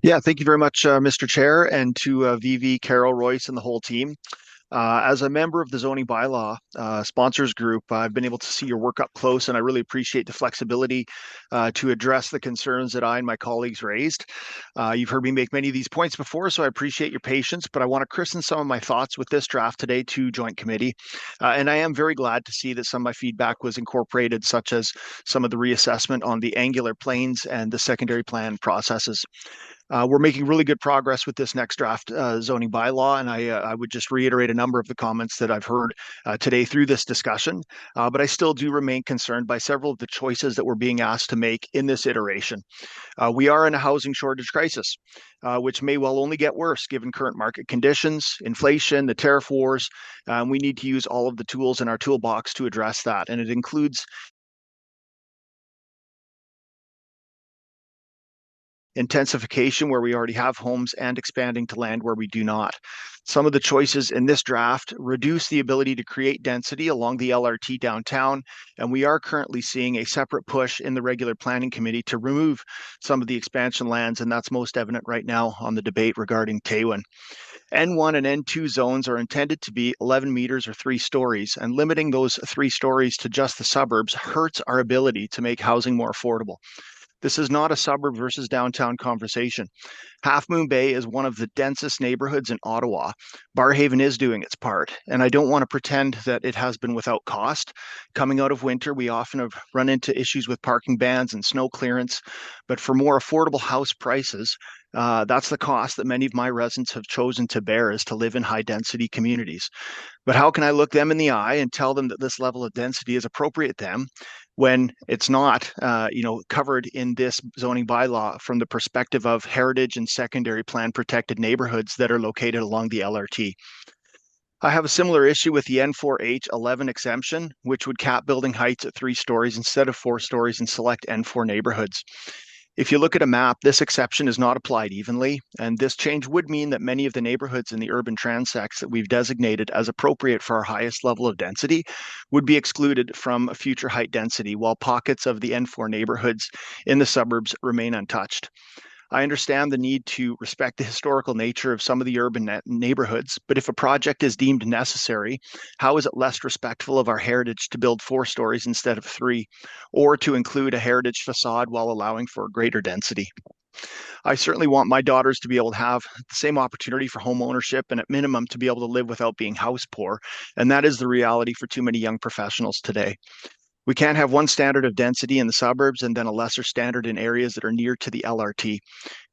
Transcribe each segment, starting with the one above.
Yeah, thank you very much, Mr. Chair, and to VV, Carol, Royce, and the whole team. As a member of the zoning bylaw sponsors group, I've been able to see your work up close, and I really appreciate the flexibility to address the concerns that I and my colleagues raised. You've heard me make many of these points before, so I appreciate your patience, but I want to christen some of my thoughts with this draft today to Joint Committee. And I am very glad to see that some of my feedback was incorporated, such as some of the reassessment on the angular planes and the secondary plan processes. We're making really good progress with this next draft zoning bylaw, and I would just reiterate a number of the comments that I've heard today through this discussion. But I still do remain concerned by several of the choices that we're being asked to make in this iteration. We are in a housing shortage crisis, which may well only get worse given current market conditions, inflation, the tariff wars. We need to use all of the tools in our toolbox to address that, and it includes intensification where we already have homes and expanding to land where we do not. Some of the choices in this draft reduce the ability to create density along the LRT downtown, and we are currently seeing a separate push in the regular planning committee to remove some of the expansion lands, and that's most evident right now on the debate regarding Taywin. N1 and N2 zones are intended to be 11 meters or 3 stories, and limiting those 3 stories to just the suburbs hurts our ability to make housing more affordable. This is not a suburb versus downtown conversation. Half Moon Bay is one of the densest neighborhoods in Ottawa. Barhaven is doing its part, and I don't want to pretend that it has been without cost. Coming out of winter, we often have run into issues with parking bans and snow clearance, but for more affordable house prices, that's the cost that many of my residents have chosen to bear is to live in high density communities. But how can I look them in the eye and tell them that this level of density is appropriate to them when it's not, covered in this zoning bylaw from the perspective of heritage and secondary plan protected neighborhoods that are located along the LRT? I have a similar issue with the N4H11 exemption, which would cap building heights at 3 stories instead of 4 stories in select N4 neighborhoods. If you look at a map, this exception is not applied evenly, and this change would mean that many of the neighborhoods in the urban transects that we've designated as appropriate for our highest level of density would be excluded from future height density, while pockets of the N4 neighborhoods in the suburbs remain untouched. I understand the need to respect the historical nature of some of the urban neighborhoods, but if a project is deemed necessary, how is it less respectful of our heritage to build 4 stories instead of 3, or to include a heritage facade while allowing for greater density? I certainly want my daughters to be able to have the same opportunity for home ownership and at minimum to be able to live without being house poor. And that is the reality for too many young professionals today. We can't have one standard of density in the suburbs and then a lesser standard in areas that are near to the LRT.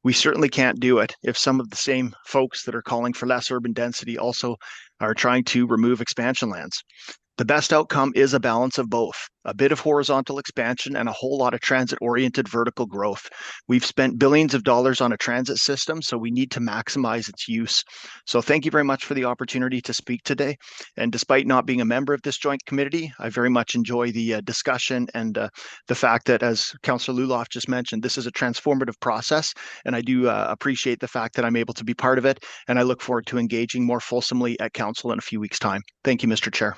We certainly can't do it if some of the same folks that are calling for less urban density also are trying to remove expansion lands. The best outcome is a balance of both, a bit of horizontal expansion and a whole lot of transit-oriented vertical growth. We've spent billions of dollars on a transit system, so we need to maximize its use. So thank you very much for the opportunity to speak today. And despite not being a member of this joint committee, I very much enjoy the discussion and the fact that, as Councillor Luloff just mentioned, this is a transformative process. And I do appreciate the fact that I'm able to be part of it. And I look forward to engaging more fulsomely at Council in a few weeks' time. Thank you, Mr. Chair.